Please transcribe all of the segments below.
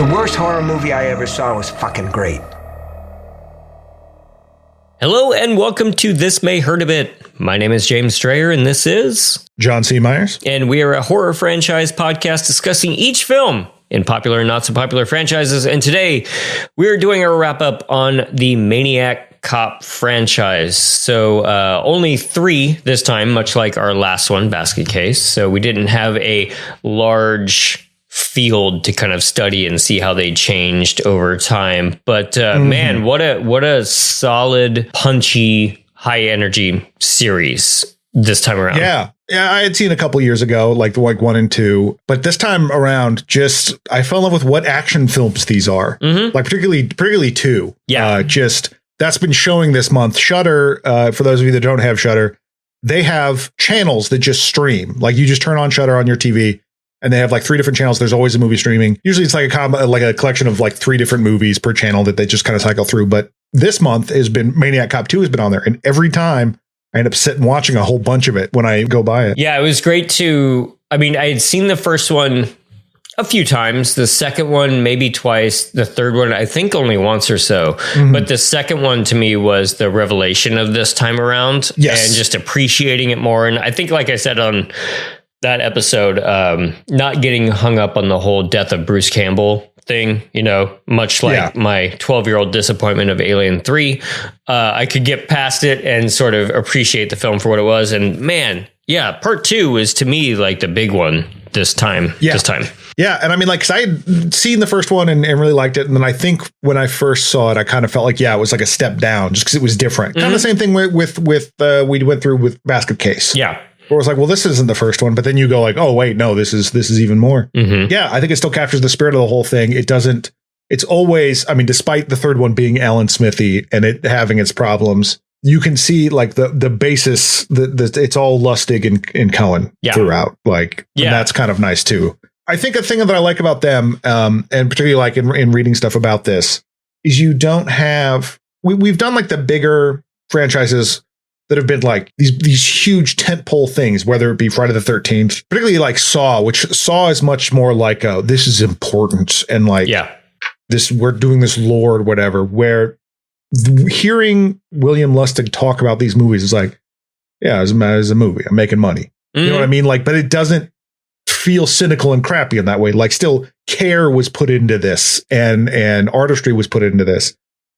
The worst horror movie I ever saw was fucking great. Hello and welcome to This May Hurt a Bit. My name is James Strayer and this is John C. Myers. And we are a horror franchise podcast discussing each film in popular and not so popular franchises. And today we are doing a wrap up on the Maniac Cop franchise. So only 3 this time, much like our last one, Basket Case. So we didn't have a large field to kind of study and see how they changed over time. But man, what a solid, punchy, high energy series this time around. Yeah, I had seen a couple years ago, like 1 and 2, but this time around, I fell in love with what action films these are. Like particularly 2. Yeah, that's been showing this month. Shudder, for those of you that don't have Shudder, they have channels that just stream. Like you just turn on Shudder on your TV. And they have like 3 different channels. There's always a movie streaming. Usually it's like a collection of like 3 different movies per channel that they just kind of cycle through. But this month has been Maniac Cop 2 has been on there. And every time I end up sitting watching a whole bunch of it when I go by it. Yeah, it was great I had seen the first one a few times. The second one, maybe twice. The third one, I think only once or so. But the second one to me was the revelation of this time around. Yes. And just appreciating it more. And I think, like I said on that episode, not getting hung up on the whole death of Bruce Campbell thing, much like my 12-year-old disappointment of Alien 3. I could get past it and sort of appreciate the film for what it was. And man, part 2 is to me like the big one this time. Yeah. And I mean, like, 'cause I had seen the first one and really liked it. And then I think when I first saw it, I kind of felt like, it was like a step down just because it was different. Kind of the same thing with we went through with Basket Case. Yeah. Or it's like, well, this isn't the first one, but then you go like, oh wait, no, this is even more. Yeah, I think it still captures the spirit of the whole thing. It's always, I mean, despite the third one being Alan Smithy and it having its problems, you can see like the basis, it's all Lustig and Cohen throughout. Like, and that's kind of nice too. I think a thing that I like about them, and particularly like in reading stuff about this, is you don't have, we've done like the bigger franchises that have been like these huge tentpole things, whether it be Friday the 13th, particularly like Saw, which Saw is much more like, this is important. And like, this, we're doing this lore or whatever, where hearing William Lustig talk about these movies is like, it's a movie. I'm making money. You know what I mean? Like, but it doesn't feel cynical and crappy in that way. Like still care was put into this and artistry was put into this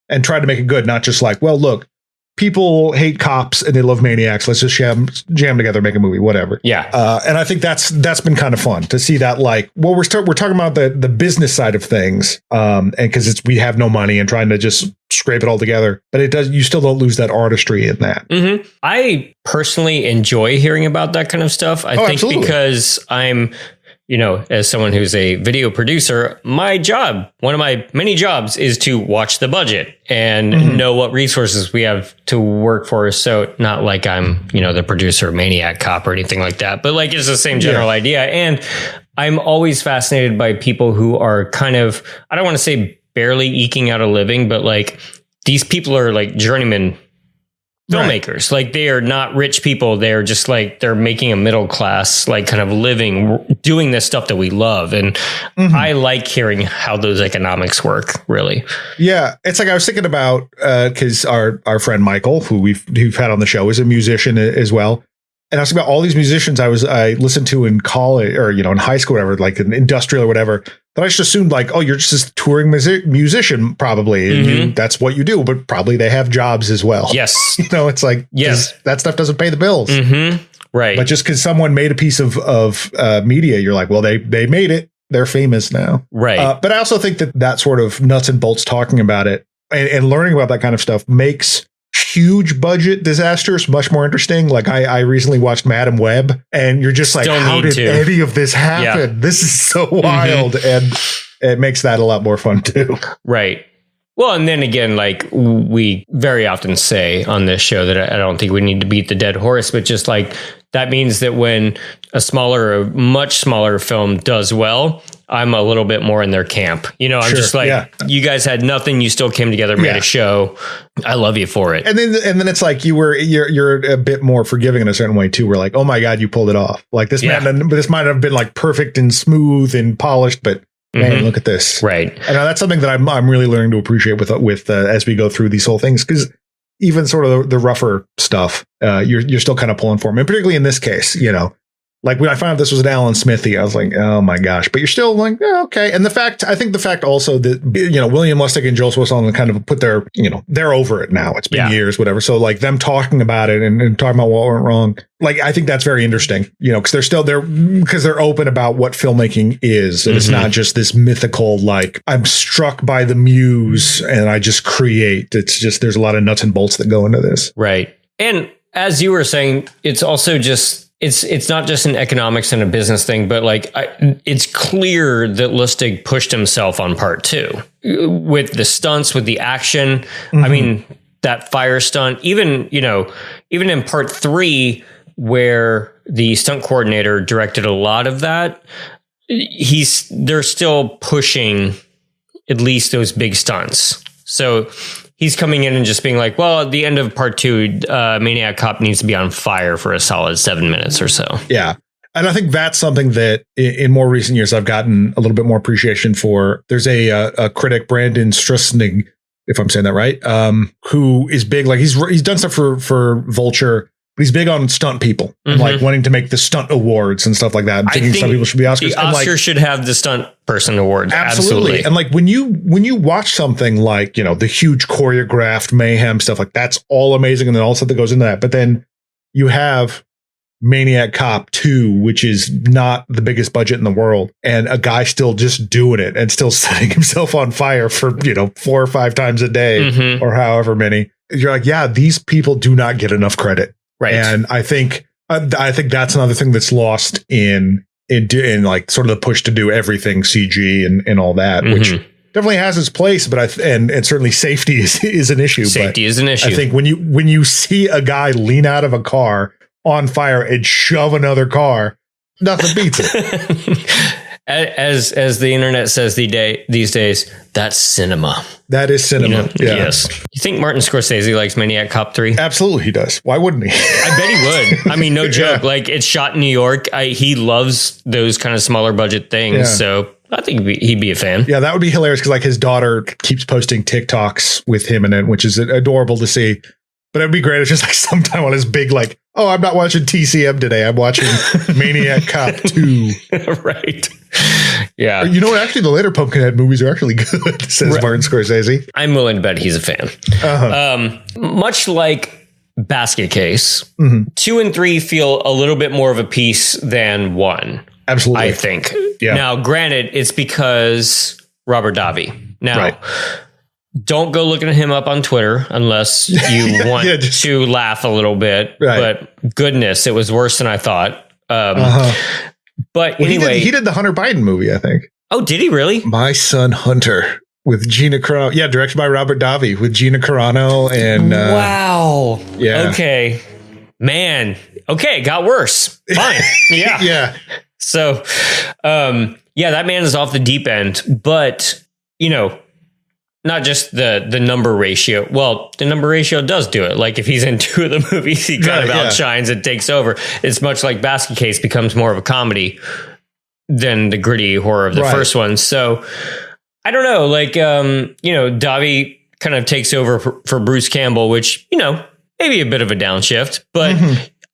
and tried to make it good. Not just like, well, look, people hate cops and they love maniacs. Let's just jam together, make a movie, whatever. Yeah. And I think that's been kind of fun to see that. Like, well, we're talking about the business side of things, and because we have no money and trying to just scrape it all together. But you still don't lose that artistry in that. I personally enjoy hearing about that kind of stuff. I think absolutely. Because I'm, as someone who's a video producer, my job, one of my many jobs, is to watch the budget and know what resources we have to work for. So not like I'm, the producer of Maniac Cop or anything like that, but like it's the same general idea. And I'm always fascinated by people who are kind of, I don't want to say barely eking out a living, but like these people are like journeyman filmmakers. Like they are not rich people. They're just like, they're making a middle class, like kind of living, doing this stuff that we love. And I like hearing how those economics work, really. Yeah. It's like, I was thinking about, cause our friend Michael, who we've had on the show, is a musician as well. And I was thinking about all these musicians I listened to in college or, in high school, whatever, like an industrial or whatever, that I just assumed like, oh, you're just a touring musician, probably. And that's what you do, but probably they have jobs as well. Yes. It's like, that stuff doesn't pay the bills. Right. But just because someone made a piece of media, you're like, well, they made it. They're famous now. Right. But I also think that sort of nuts and bolts talking about it and learning about that kind of stuff makes huge budget disasters much more interesting. Like I recently watched Madam Web, and you're just like, how did any of this happen? This is so wild, and it makes that a lot more fun too. Right. Well, and then again, like we very often say on this show that I don't think we need to beat the dead horse, but just like that means that when a much smaller film does well, I'm a little bit more in their camp. I'm just like, you guys had nothing. You still came together, made a show. I love you for it. And then it's like you're a bit more forgiving in a certain way too. We're like, oh my God, you pulled it off. Like this might have been like perfect and smooth and polished, but man, look at this. Right. And that's something that I'm really learning to appreciate with as we go through these whole things, because even sort of the rougher stuff, you're still kind of pulling for them, and particularly in this case, like when I found out this was an Alan Smithy, I was like, oh my gosh, but you're still like, okay. And I think the fact also that, William Lustig and Joel Swan kind of put their, they're over it now. It's been years, whatever. So like them talking about it and talking about what went wrong, like, I think that's very interesting, because they're still there, because they're open about what filmmaking is. And it's not just this mythical, like, I'm struck by the muse and I just create. It's just, there's a lot of nuts and bolts that go into this. Right. And as you were saying, it's also just, it's not just an economics and a business thing, but like it's clear that Lustig pushed himself on part 2 with the stunts, with the action. I mean, that fire stunt, even in part 3, where the stunt coordinator directed a lot of that, they're still pushing at least those big stunts. So he's coming in and just being like, well, at the end of part 2, Maniac Cop needs to be on fire for a solid 7 minutes or so. Yeah. And I think that's something that in more recent years, I've gotten a little bit more appreciation for. There's a critic, Brandon Strusnig, if I'm saying that right, who is big. Like he's done stuff for Vulture, but he's big on stunt people and like wanting to make the stunt awards and stuff like that. And thinking some people should be Oscars. The Oscars should have the stunt person award. Absolutely. And like when you watch something like, the huge choreographed mayhem stuff, like that's all amazing. And then all the stuff that goes into that. But then you have Maniac Cop 2, which is not the biggest budget in the world, and a guy still just doing it and still setting himself on fire for, 4 or 5 times a day or however many. You're like, yeah, these people do not get enough credit. Right. And I think that's another thing that's lost in like sort of the push to do everything CG and all that, which definitely has its place, but and certainly safety is an issue. Safety is an issue. I think when you see a guy lean out of a car on fire and shove another car, nothing beats it. As the internet says these days, that's cinema. That is cinema. Yeah. Yes. You think Martin Scorsese likes Maniac Cop 3? Absolutely, he does. Why wouldn't he? I bet he would. I mean, no joke. Yeah. Like, it's shot in New York. He loves those kind of smaller budget things. Yeah. So I think he'd be a fan. Yeah, that would be hilarious because like his daughter keeps posting TikToks with him in it, which is adorable to see. But it'd be great if just like sometime on his big, like, oh, I'm not watching TCM today. I'm watching Maniac Cop 2. Right. Yeah. Actually, the later Pumpkinhead movies are actually good, says Martin Scorsese. I'm willing to bet he's a fan. Much like Basket Case, 2 and 3 feel a little bit more of a piece than 1. Absolutely. I think. Yeah. Now, granted, it's because Robert Davi. Now, don't go looking at him up on Twitter unless you want to laugh a little bit. Right. But goodness, it was worse than I thought. But anyway, he did the Hunter Biden movie, I think. Oh, did he really? My Son Hunter with Gina Carano. Yeah, directed by Robert Davi with Gina Carano and wow. Yeah. Okay, man. Okay, it got worse. Fine. Yeah. Yeah. So, that man is off the deep end, but not just the number ratio. Well, the number ratio does do it. Like if he's in 2 of the movies, he kind of outshines and takes over. It's much like Basket Case becomes more of a comedy than the gritty horror of the first one. So I don't know, like, Davi kind of takes over for Bruce Campbell, which, maybe a bit of a downshift, but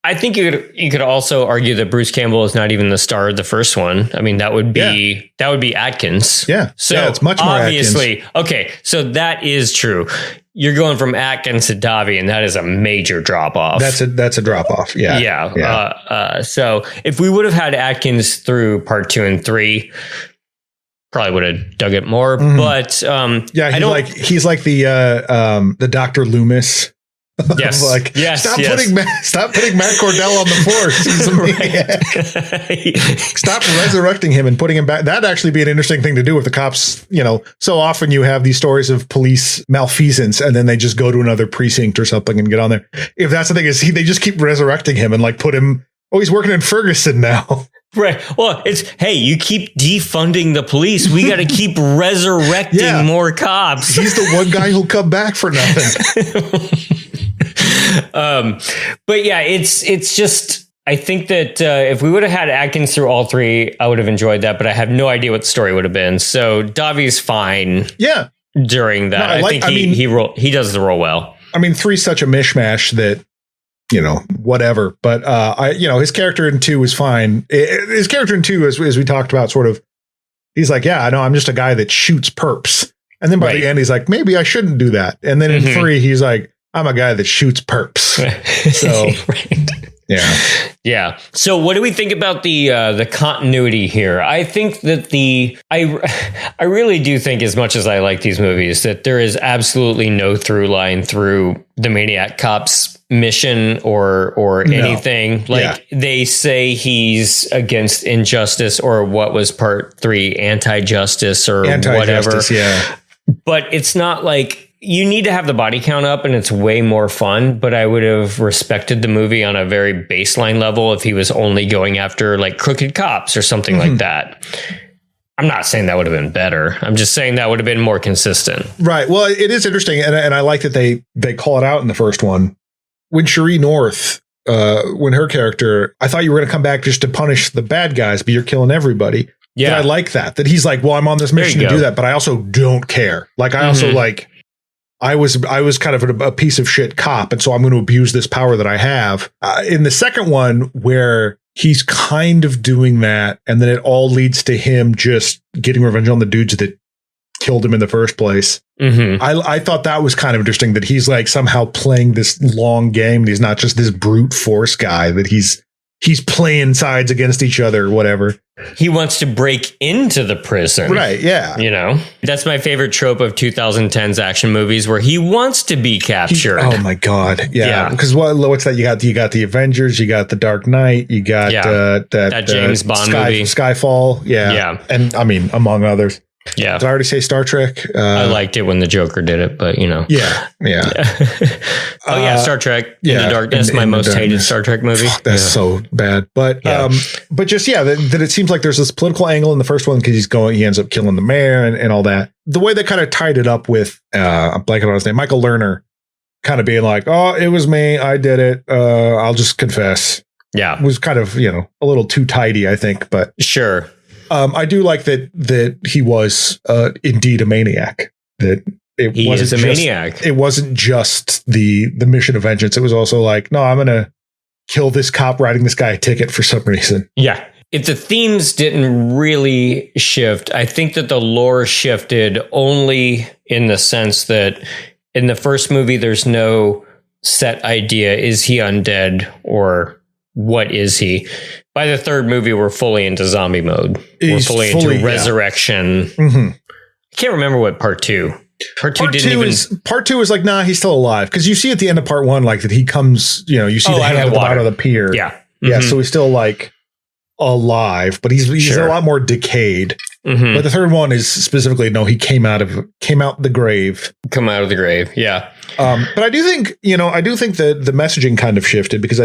I think you could also argue that Bruce Campbell is not even the star of the first one. I mean, that would be Atkins. Yeah. So it's much more obviously, Atkins. Okay. So that is true. You're going from Atkins to Davi, and that is a major drop off. That's a drop off. Yeah. Yeah. So if we would have had Atkins through part 2 and 3, probably would have dug it more. But he's like the Dr. Loomis. Yes. Stop putting Matt Cordell on the force. He's a maniac. Stop resurrecting him and putting him back. That'd actually be an interesting thing to do with the cops. So often you have these stories of police malfeasance and then they just go to another precinct or something and get on there. If that's the thing, is they just keep resurrecting him and like put him. Oh, he's working in Ferguson now. Right. Well, you keep defunding the police. We got to keep resurrecting more cops. He's the one guy who'll come back for nothing. But yeah, it's just, I think that if we would have had Atkins through all three, I would have enjoyed that, but I have no idea what the story would have been. So Davi's fine. Yeah. During that, I think he does the role well. I mean, 3's such a mishmash that, whatever. But his character in 2 was fine. His character in 2, as we talked about, sort of, he's like, yeah, I know, I'm just a guy that shoots perps. And then by the end, he's like, maybe I shouldn't do that. And then in 3, he's like, I'm a guy that shoots perps. So, yeah. So what do we think about the continuity here? I think that I really do think, as much as I like these movies, that there is absolutely no through line through the Maniac Cop's mission or anything. They say he's against injustice, or what was part 3, anti-justice or whatever. Yeah. But it's not like, you need to have the body count up and it's way more fun, but I would have respected the movie on a very baseline level if he was only going after like crooked cops or something like that. I'm not saying that would have been better. I'm just saying that would have been more consistent. Right. Well, it is interesting. And I like that they call it out in the first one. When Cherie North, when her character, I thought you were going to come back just to punish the bad guys, but you're killing everybody. Yeah. But I like that he's like, well, I'm on this mission to do that, but I also don't care. Like, I also I was kind of a piece of shit cop, and so I'm going to abuse this power that I have. In the second one, where he's kind of doing that, and then it all leads to him just getting revenge on the dudes that killed him in the first place. I thought that was kind of interesting, that he's like somehow playing this long game, and he's not just this brute force guy, that he's playing sides against each other or whatever. He wants to break into the prison. Right, yeah. That's my favorite trope of 2010's action movies, where he wants to be captured. Oh my God. Yeah. Because what's that? You got the Avengers, you got the Dark Knight, you got that James Bond movie. Skyfall. Yeah. Yeah. And I mean, among others. Yeah. Did I already say Star Trek? I liked it when the Joker did it, but Yeah. Oh yeah, Star Trek Into Darkness, my most hated Star Trek movie. That's so bad. But just that it seems like there's this political angle in the first one, because he ends up killing the mayor and all that. The way they kind of tied it up with I'm blanking on his name, Michael Lerner, kind of being like, oh, it was me, I did it. I'll just confess. Yeah. Was kind of, a little too tidy, I think, but sure. I do like that he was indeed a maniac. That he was a maniac. It wasn't just the mission of vengeance. It was also like, no, I'm going to kill this cop writing this guy a ticket for some reason. Yeah. If the themes didn't really shift, I think that the lore shifted only in the sense that in the first movie, there's no set idea. Is he undead, or what is he? By the third movie, we're fully into zombie mode. We're fully into resurrection. I can't remember what part 2. Part two is like, nah, he's still alive. Because you see at the end of part 1, like that he comes, you see the head at the bottom of the pier. Yeah. Yeah. So he's still like alive, but he's a lot more decayed. But the third one is specifically, no, he came out the grave. Come out of the grave. Yeah. But I do think, that the messaging kind of shifted, because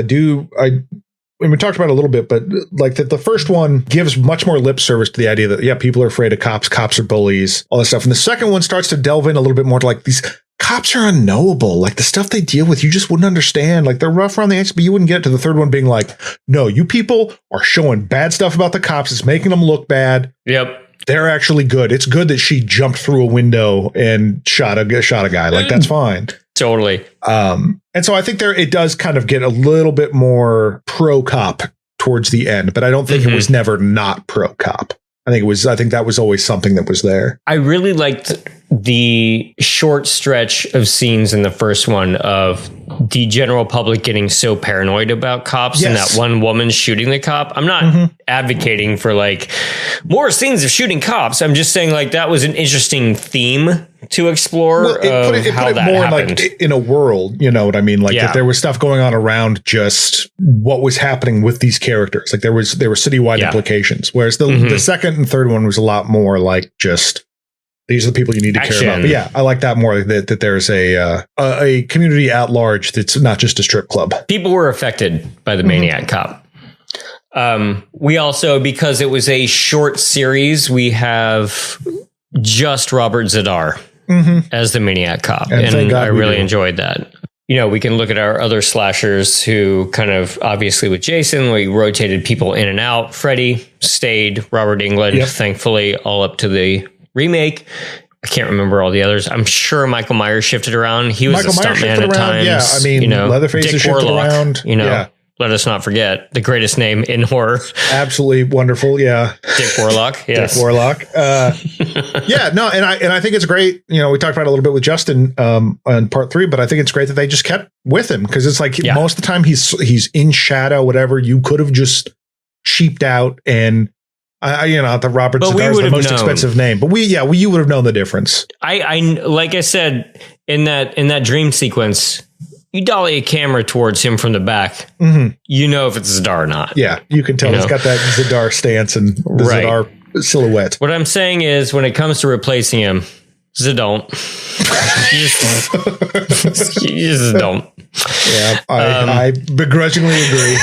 we talked about it a little bit, but like that the first one gives much more lip service to the idea that, people are afraid of cops are bullies, all this stuff. And the second one starts to delve in a little bit more to like, these cops are unknowable. Like the stuff they deal with, you just wouldn't understand. Like they're rough around the edges, but you wouldn't get to the third one being like, no, you people are showing bad stuff about the cops. It's making them look bad. Yep. They're actually good. It's good that she jumped through a window and shot a guy. Like that's fine. Totally. And so I think it does kind of get a little bit more pro cop towards the end, but I don't think it was never not pro cop. I think that was always something that was there. I really liked the short stretch of scenes in the first one of the general public getting so paranoid about cops and that one woman shooting the cop. I'm not advocating for like more scenes of shooting cops. I'm just saying like that was an interesting theme to explore. Well, it put it more happened. Like in a world, you know what I mean? Like that there was stuff going on around just what was happening with these characters. Like there were citywide implications, whereas the second and third one was a lot more like just these are the people you need to care about. But yeah, I like that more, that there's a community at large that's not just a strip club. People were affected by the Maniac Cop. We also, because it was a short series, we have just Robert Z'Dar as the Maniac Cop. And I really enjoyed that. we can look at our other slashers who kind of, obviously with Jason, we rotated people in and out. Freddy stayed, Robert Englund, thankfully, all up to the remake. I can't remember all the others. I'm sure Michael Myers shifted around. He was a stuntman at times. Yeah, I mean, Leatherface Dick shifted Warlock, around. Let us not forget the greatest name in horror. Absolutely wonderful. Yeah. Dick Warlock. Yes. Dick Warlock. And I think it's great. We talked about it a little bit with Justin on part 3, but I think it's great that they just kept with him, because it's like most of the time he's in shadow, whatever. You could have just cheaped out, and the Robert Z'Dar is the most expensive name, but you would have known the difference. I like I said, in that dream sequence, you dolly a camera towards him from the back, you know if it's Z'Dar or not. Yeah, you can tell he's got that Z'Dar stance and the Z'Dar silhouette. What I'm saying is, when it comes to replacing him, don't. you just don't. Yeah, I begrudgingly agree.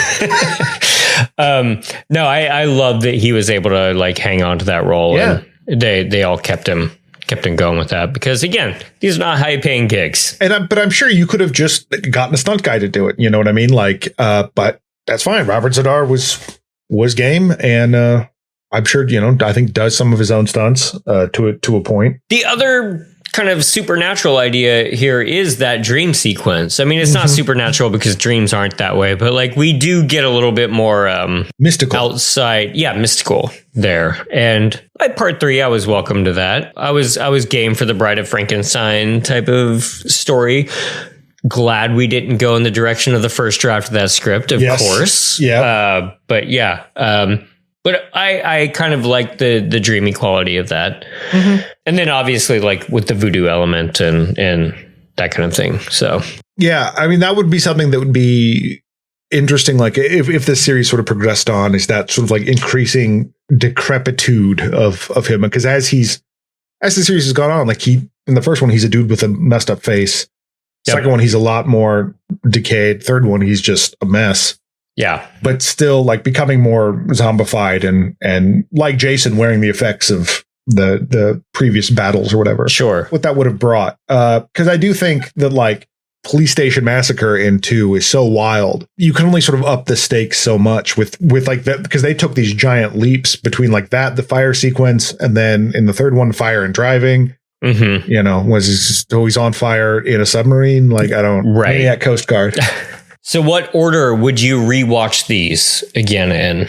No, I love that he was able to like hang on to that role. Yeah. And they all kept him going with that, because again, these are not high paying gigs. But I'm sure you could have just gotten a stunt guy to do it. You know what I mean? Like, but that's fine. Robert Z'Dar was game, and I'm sure I think does some of his own stunts to a point. The other kind of supernatural idea here is that dream sequence. I mean, it's not supernatural because dreams aren't that way, but like we do get a little bit more mystical outside. Yeah, mystical there. And by part 3, I was welcome to that. I was game for the Bride of Frankenstein type of story. Glad we didn't go in the direction of the first draft of that script, of course. Yeah. But I kind of like the dreamy quality of that. And then obviously like with the voodoo element and that kind of thing. So, yeah, I mean, that would be something that would be interesting. Like if this series sort of progressed on, is that sort of like increasing decrepitude of him? Because as the series has gone on, like in the first one, he's a dude with a messed up face. Second one, he's a lot more decayed. Third one, he's just a mess. Yeah. But still like becoming more zombified and like Jason wearing the effects of the previous battles or whatever. Sure. What that would have brought. Because I do think that like Police Station Massacre in 2 is so wild. You can only sort of up the stakes so much with like that, because they took these giant leaps between like that, the fire sequence, and then in the third one, fire and driving. Was he just always on fire in a submarine? Like, I don't. Right. Maniac Coast Guard. So what order would you rewatch these again in?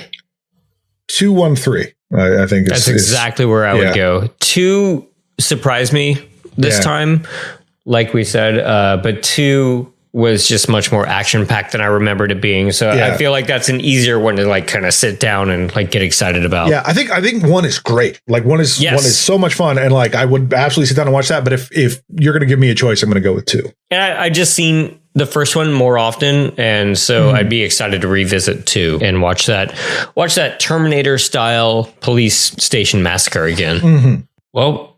2, 1, 3. I think that's exactly where I would go. 2 surprised me this time, like we said, but 2 was just much more action packed than I remembered it being. So I feel like that's an easier one to like kind of sit down and like get excited about. Yeah, I think 1 is great. Like one is so much fun, and like I would absolutely sit down and watch that. But if you're going to give me a choice, I'm going to go with 2. And I just seen the first one more often, and so I'd be excited to revisit 2 and watch that Terminator style Police Station Massacre again. Well,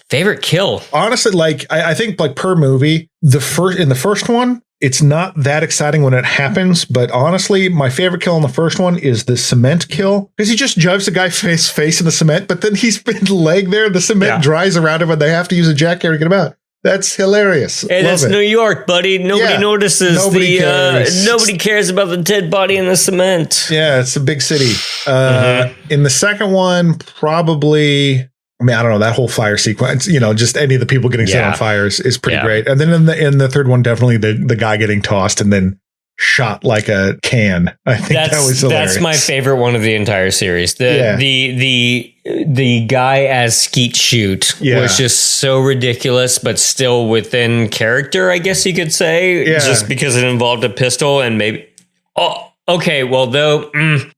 favorite kill, honestly, like I think like per movie, in the first one, it's not that exciting when it happens, but honestly, my favorite kill in the first one is the cement kill, because he just jumps the guy face in the cement, but then he's been leg there, the cement dries around him, and they have to use a jackhammer to get him out. That's hilarious. Hey, that's New York, buddy. Nobody notices. Nobody cares about the dead body in the cement. Yeah, it's a big city. In the second one, probably, I mean, I don't know, that whole fire sequence, just any of the people getting set on fires is pretty great. And then in the third one, definitely the guy getting tossed and then shot like a can. I think that was hilarious. That's my favorite one of the entire series. The guy as Skeet Shoot was just so ridiculous, but still within character, I guess you could say, just because it involved a pistol and maybe. Oh, okay. Well, though,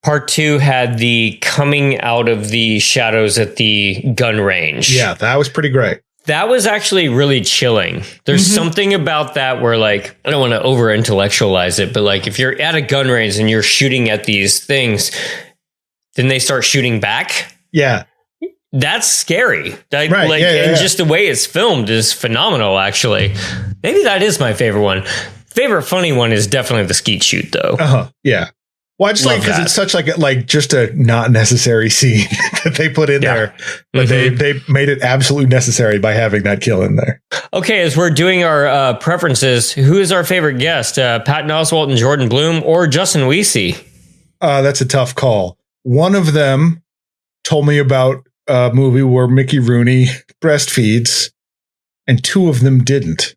part 2 had the coming out of the shadows at the gun range. Yeah, that was pretty great. That was actually really chilling. There's something about that where, like, I don't want to over intellectualize it, but like if you're at a gun range and you're shooting at these things, then they start shooting back. Yeah. That's scary. And just the way it's filmed is phenomenal, actually. Maybe that is my favorite one. Favorite funny one is definitely the Skeet Shoot, though. Yeah. Well, I just like because it's such like just a not necessary scene that they put in there, but they made it absolutely necessary by having that kill in there. Okay, as we're doing our preferences, who is our favorite guest? Patton Oswalt and Jordan Blum, or Justin Weesey? That's a tough call. One of them told me about a movie where Mickey Rooney breastfeeds, and two of them didn't.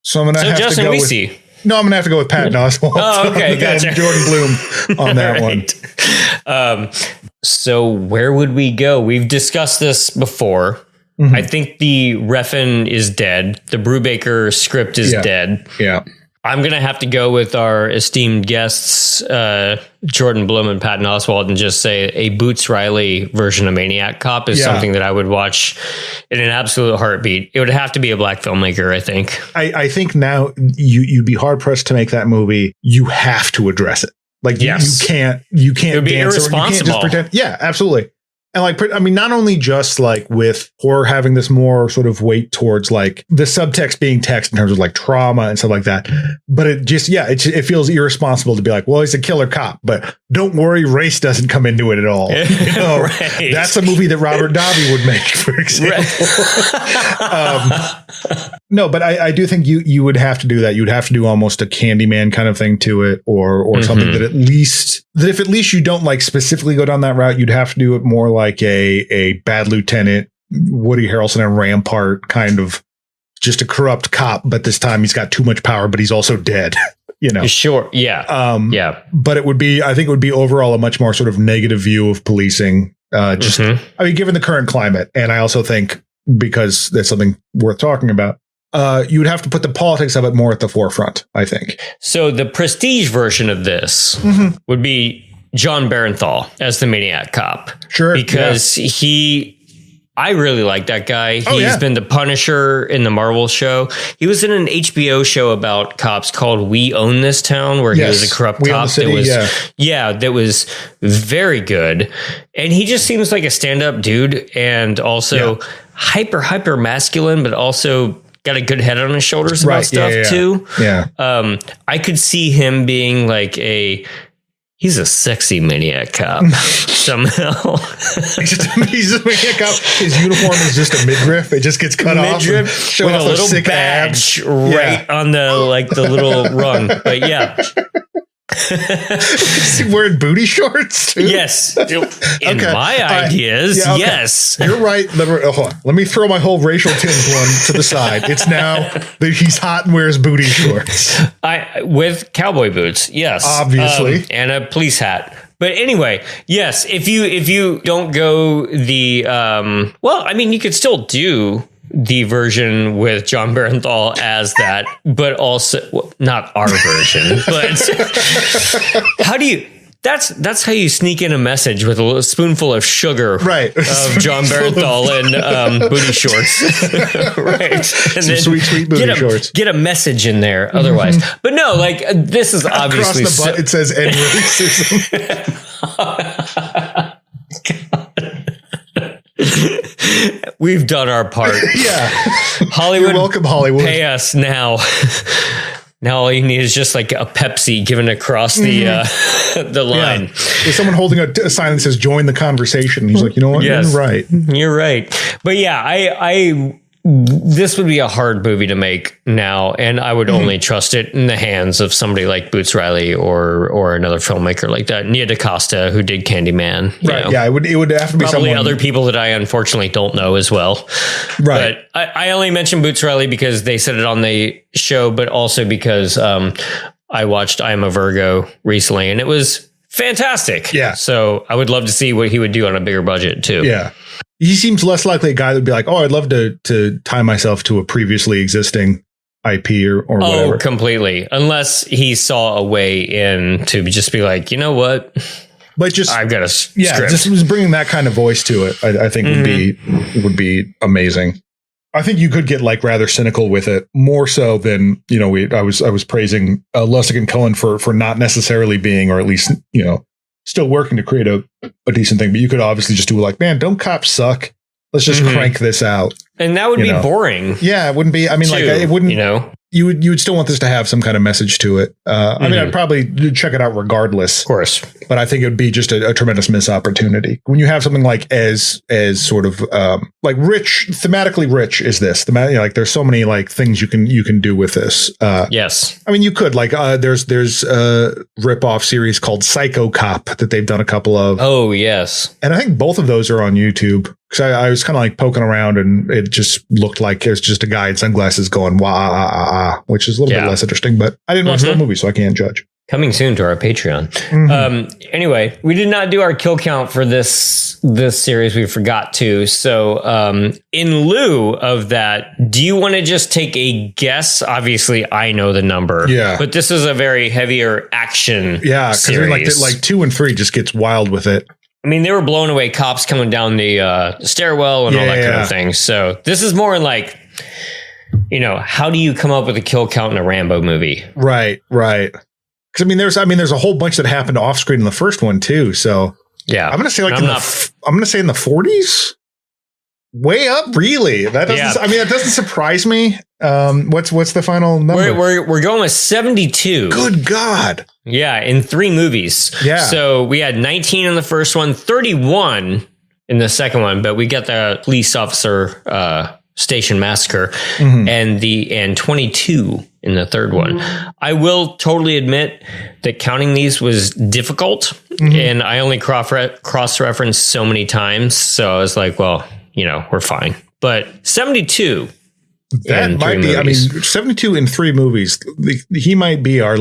So I'm gonna have Justin to go Weesey. No, I'm going to have to go with Patton Oswalt. Oh, okay, gotcha. Jordan Blum on that one. So where would we go? We've discussed this before. I think the Refn is dead. The Brubaker script is dead. Yeah. I'm going to have to go with our esteemed guests, Jordan Blum and Patton Oswalt, and just say a Boots Riley version of Maniac Cop is something that I would watch in an absolute heartbeat. It would have to be a black filmmaker, I think. I think now you'd be hard pressed to make that movie. You have to address it. Like you can't it would be dance irresponsible. You can't just pretend. Yeah, absolutely. And like, I mean, not only just like with horror having this more sort of weight towards like the subtext being text in terms of like trauma and stuff like that, but it just, it feels irresponsible to be like, well, he's a killer cop, but don't worry, race doesn't come into it at all. You know, Right. That's a movie that Robert Davi would make, for example. No, but I do think you would have to do that. You'd have to do almost a Candyman kind of thing to it, or something that if at least you don't like specifically go down that route, you'd have to do it more like a Bad Lieutenant, Woody Harrelson and Rampart kind of just a corrupt cop, but this time he's got too much power, but he's also dead. You know, sure, yeah, But it would be, I think, it would be overall a much more sort of negative view of policing. I mean, given the current climate, and I also think because that's something worth talking about. You would have to put the politics of it more at the forefront, I think. So the prestige version of this would be John Barenthal as the Maniac Cop. Sure. Because I really like that guy. He's been the Punisher in the Marvel show. He was in an HBO show about cops called We Own This Town, where he was a corrupt cop that was very good. And he just seems like a stand-up dude, and also hyper masculine, but also got a good head on his shoulders about stuff too. Yeah. I could see him being like he's a sexy Maniac Cop somehow. he's a Maniac Cop. His uniform is just a midriff. It just gets cut off with a little badge right on the little rung. But yeah. Is he wearing booty shorts too? Yes. In my ideas, yes. You're right. Let me throw my whole racial tinge one to the side. It's now that he's hot and wears booty shorts. With cowboy boots, yes. Obviously. And a police hat. But anyway, yes, if you don't go the you could still do the version with John Barenthal as that, but also not our version. But that's how you sneak in a message with a little spoonful of sugar, right? Of John Barenthal and booty shorts, right? And some sweet booty shorts. Get a message in there, otherwise. But no, like this is obviously across the butt. It says "end racism." We've done our part. Yeah. Hollywood. You're welcome, Hollywood. Pay us now. Now all you need is just like a Pepsi given across the line. Yeah. There's someone holding a sign that says "Join the conversation." He's like, you know what? Yes. You're right. You're right. But yeah, I this would be a hard movie to make now, and I would only trust it in the hands of somebody like Boots Riley or another filmmaker like that, Nia DaCosta, who did Candyman. Right? Yeah, it would have to be probably someone. Other people that I unfortunately don't know as well. Right. But I only mentioned Boots Riley because they said it on the show, but also because I watched I Am a Virgo recently, and it was fantastic. Yeah. So I would love to see what he would do on a bigger budget too. Yeah. He seems less likely a guy that would be like, oh, I'd love to tie myself to a previously existing IP or whatever. Oh, completely. Unless he saw a way in to just be like, you know what? But just I've got a script. Just bringing that kind of voice to it, I think would be amazing. I think you could get like rather cynical with it, more so than, you know, I was praising Lustig and Cohen for not necessarily being, or at least, you know, still working to create a decent thing. But you could obviously just do like, man, don't cops suck? Let's just crank this out. And that would be boring. Yeah, it wouldn't be. I mean, like it wouldn't. You know, you would still want this to have some kind of message to it. I mean, I'd probably check it out regardless. Of course. But I think it would be just a tremendous missed opportunity. When you have something like as sort of like rich, thematically rich is this. Like there's so many like things you can do with this. Yes. I mean, you could like there's a rip-off series called Psycho Cop that they've done a couple of. Oh, yes. And I think both of those are on YouTube. Because I was kind of like poking around and it just looked like it was just a guy in sunglasses going, wah, which is a little bit less interesting. But I didn't watch the whole movie, so I can't judge. Coming soon to our Patreon. Anyway, we did not do our kill count for this series. We forgot to. So in lieu of that, do you want to just take a guess? Obviously, I know the number. Yeah. But this is a very heavier action series. Like 2 and 3 just gets wild with it. I mean, they were blown away cops coming down the stairwell and all that kind of thing. So this is more like, how do you come up with a kill count in a Rambo movie? Right. Because there's a whole bunch that happened off screen in the first one too. So yeah, I'm gonna say I'm gonna say in the 40s. Way up, really. That doesn't surprise me. What's the final number? We're going with 72. Good God. Yeah, in 3 movies. Yeah. So we had 19 in the first one, 31 in the second one, but we got the police officer station massacre and 22 in the third one. I will totally admit that counting these was difficult, and I only cross-referenced so many times. So I was like, well, we're fine. But 72. That might be, movies. 72 in 3 movies. He might be our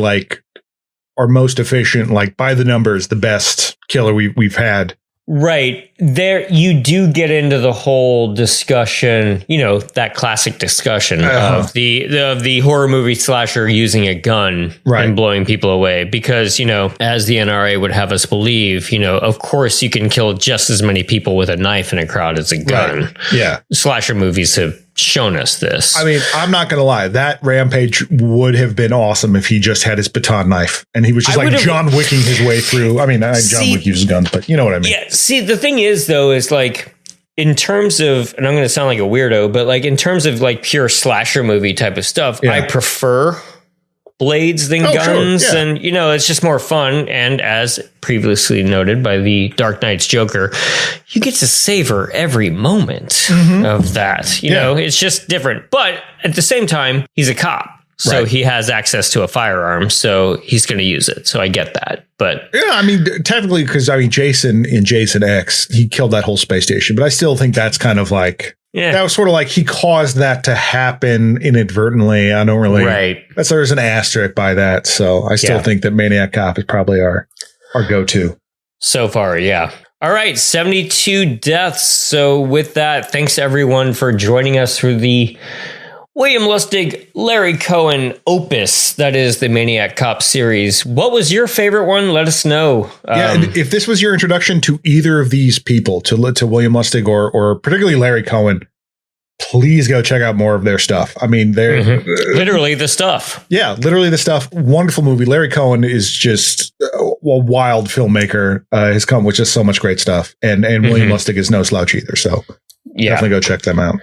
most efficient, like by the numbers, the best killer we've had. Right. There, you do get into the whole discussion, that classic discussion of the horror movie slasher using a gun and blowing people away. Because, as the NRA would have us believe, of course you can kill just as many people with a knife in a crowd as a gun. Right. Yeah. Slasher movies have shown us this. I mean, I'm not going to lie. That rampage would have been awesome if he just had his baton knife and he was just John Wicking his way through. I mean, John Wick uses guns, but you know what I mean? Yeah. See, the thing is, though, is like in terms of, and I'm going to sound like a weirdo, but like in terms of like pure slasher movie type of stuff, I prefer blades than guns. Sure, yeah. And, it's just more fun. And as previously noted by the Dark Knight's Joker, you get to savor every moment of that. You know, it's just different. But at the same time, he's a cop. So he has access to a firearm, so he's going to use it. So I get that. But yeah, I mean, technically, because Jason in Jason X, he killed that whole space station. But I still think that's kind of like, that was sort of like he caused that to happen inadvertently. I don't really, there's an asterisk by that. So I still think that Maniac Cop is probably our go-to. So far, yeah. All right, 72 deaths. So with that, thanks everyone for joining us through the William Lustig, Larry Cohen opus, that is the Maniac Cop series. What was your favorite one? Let us know. And if this was your introduction to either of these people, to William Lustig or particularly Larry Cohen, please go check out more of their stuff. I mean, they're literally the stuff. Yeah, literally the stuff. Wonderful movie. Larry Cohen is just a wild filmmaker. Has come with just so much great stuff. And William Lustig is no slouch either. So definitely go check them out.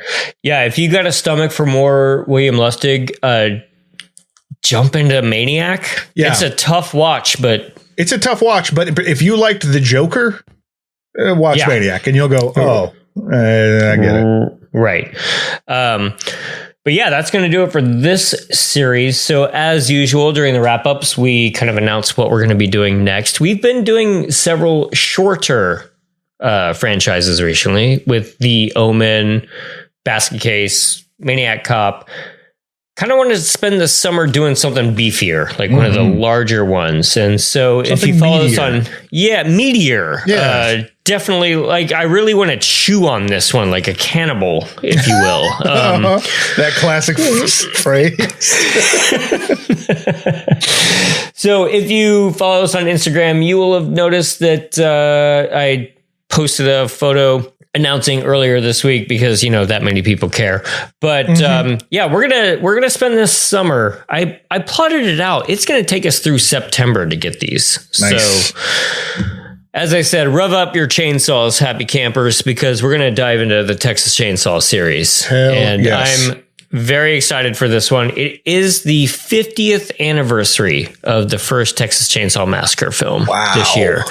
Yeah, if you got a stomach for more William Lustig, jump into Maniac. Yeah. It's a tough watch, but if you liked the Joker, watch Maniac and you'll go, I get it. Right. But yeah, that's going to do it for this series. So as usual, during the wrap-ups, we kind of announce what we're going to be doing next. We've been doing several shorter franchises recently with The Omen, Basket Case, Maniac Cop. Kind of wanted to spend the summer doing something beefier, like one of the larger ones. And so if you follow us on, Meteor, definitely, like, I really want to chew on this one like a cannibal, if you will. That classic phrase. So if you follow us on Instagram, you will have noticed that I posted a photo announcing earlier this week because, that many people care. But we're gonna spend this summer. I plotted it out. It's gonna take us through September to get these. Nice. So as I said, rev up your chainsaws, happy campers, because we're gonna dive into the Texas Chainsaw series. I'm Very excited for this one. It is the 50th anniversary of the first Texas Chainsaw Massacre film this year.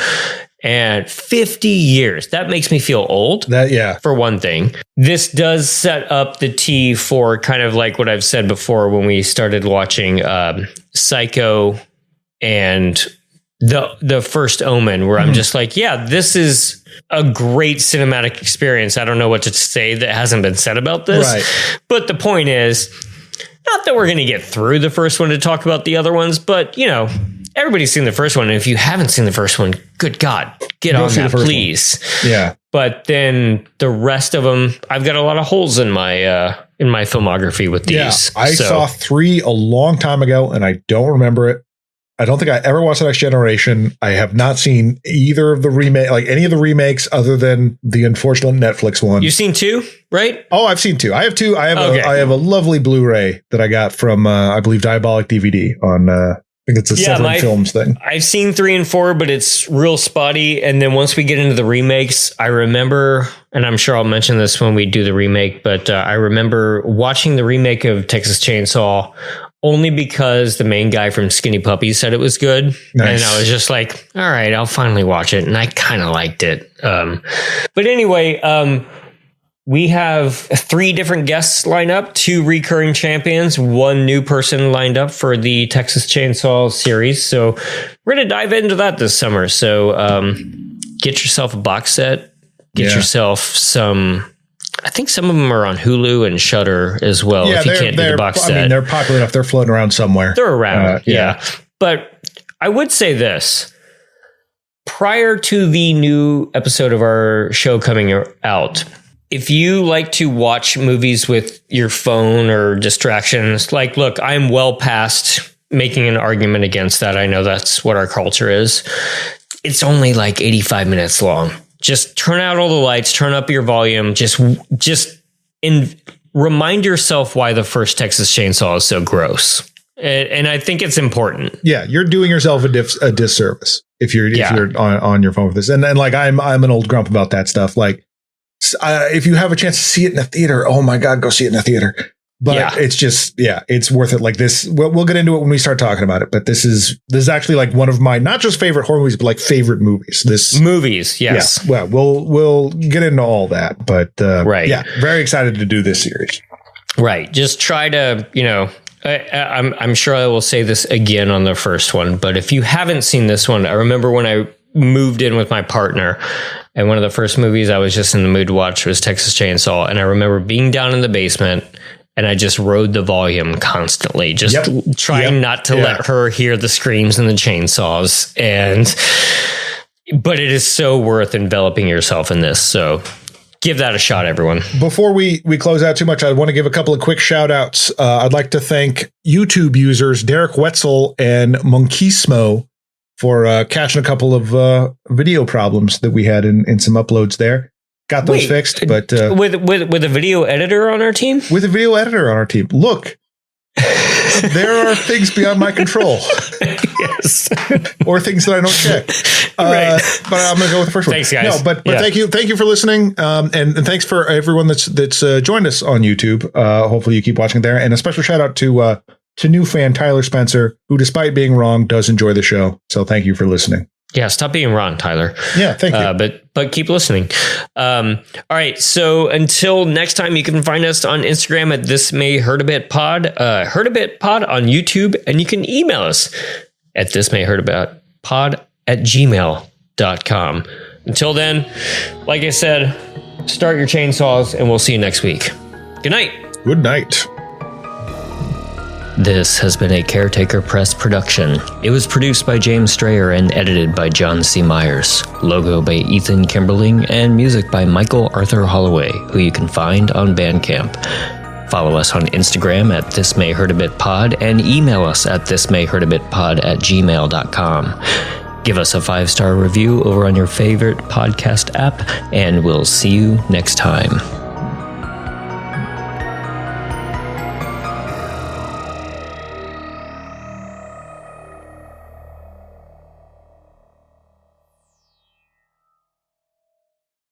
And 50 years. That makes me feel old. For one thing. This does set up the T for kind of like what I've said before when we started watching Psycho and the First Omen, where I'm just like, yeah, this is a great cinematic experience. I don't know what to say that hasn't been said about this. Right. But the point is, not that we're going to get through the first one to talk about the other ones, but, you know, everybody's seen the first one. And if you haven't seen the first one, good God, get on that, please. Yeah. But then the rest of them, I've got a lot of holes in my filmography with these. Yeah, I saw 3 a long time ago, and I don't remember it. I don't think I ever watched The Next Generation. I have not seen either of the any of the remakes other than the unfortunate Netflix one. You've seen 2, right? Oh, I've seen 2. I have 2. I have a lovely Blu-ray that I got from, I believe, Diabolic DVD on, I think it's a Severin Films thing. I've seen 3 and 4, but it's real spotty. And then once we get into the remakes, I remember, and I'm sure I'll mention this when we do the remake, but I remember watching the remake of Texas Chainsaw only because the main guy from Skinny Puppy said it was good. Nice. And I was just like, all right, I'll finally watch it. And I kind of liked it. But anyway, we have 3 different guests lined up, 2 recurring champions, 1 new person lined up for the Texas Chainsaw series. So we're going to dive into that this summer. So get yourself a box set, get yourself some... I think some of them are on Hulu and Shudder as well. Yeah, if you can't do the box set. I mean, they're popular enough. They're floating around somewhere. They're around, yeah. But I would say this. Prior to the new episode of our show coming out, if you like to watch movies with your phone or distractions, like, look, I'm well past making an argument against that. I know that's what our culture is. It's only like 85 minutes long. Just turn out all the lights, turn up your volume, just remind yourself why the first Texas Chainsaw is so gross. And I think it's important. Yeah, you're doing yourself a disservice if you're on your phone with this. And like I'm an old grump about that stuff. Like if you have a chance to see it in a theater, oh my God, go see it in a theater. But it's just, it's worth it. Like this, we'll get into it when we start talking about it. But this is actually like one of my not just favorite horror movies, but like favorite movies. Movies, yes. Yeah, well, we'll get into all that. But very excited to do this series. Right. Just try to, I'm sure I will say this again on the first one. But if you haven't seen this one, I remember when I moved in with my partner, and one of the first movies I was just in the mood to watch was Texas Chainsaw. And I remember being down in the basement. And I just rode the volume constantly, just trying not to let her hear the screams and the chainsaws. But it is so worth enveloping yourself in this. So give that a shot, everyone. Before we close out too much, I want to give a couple of quick shout outs. I'd like to thank YouTube users Derek Wetzel and Monkismo for catching a couple of video problems that we had in some uploads there. Got those fixed, but with a video editor on our team? With a video editor on our team. Look, there are things beyond my control. Yes. Or things that I don't check. Right. But I'm going to go with the first one. Thanks, guys. No, but thank you for listening. And thanks for everyone that's joined us on YouTube. Hopefully you keep watching there. And a special shout out to new fan Tyler Spencer, who despite being wrong does enjoy the show. So thank you for listening. Yeah, stop being wrong, Tyler. Yeah, thank you. But keep listening. All right, so until next time, you can find us on Instagram at This May Hurt a Bit Pod, Hurt a Bit Pod on YouTube, and you can email us at thismayhurtabitpod@gmail.com. Until then, like I said, start your chainsaws, and we'll see you next week. Good night. Good night. This has been a Caretaker Press production. It was produced by James Strayer and edited by John C. Myers. Logo by Ethan Kimberling and music by Michael Arthur Holloway, who you can find on Bandcamp. Follow us on Instagram at thismayhurtabitpod and email us at thismayhurtabitpod@gmail.com. Give us a 5-star review over on your favorite podcast app, and we'll see you next time.